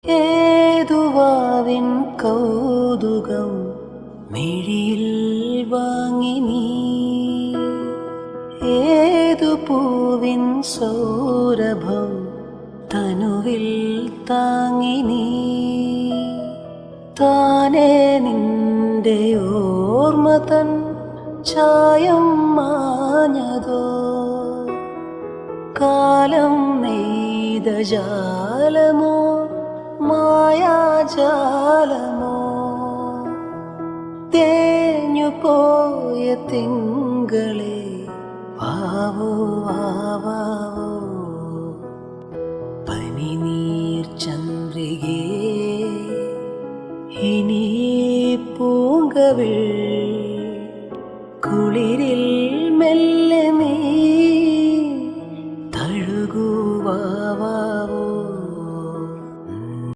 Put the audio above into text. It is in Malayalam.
ഏതുവാവിൻ കൗതുകം മിഴിയിൽ വാങ്ങി നീ, ഏതു പൂവിൻ സൗരഭം തനുവിൽ താങ്ങി നീ. താനേ നിന്റെ ഓർമ്മ തൻ ചായം മാഞ്ഞതോ, കാലം നെയ്ത ജാലമോ മായാജാലമോ. തേഞ്ഞു പോയ തിങ്കളെ വാവോ വാവാവോ, പനിനീർ ചന്ദ്രികേ ഇനി പൂങ്കവിൾ കുളിരിൽ മെല്ലെ നീ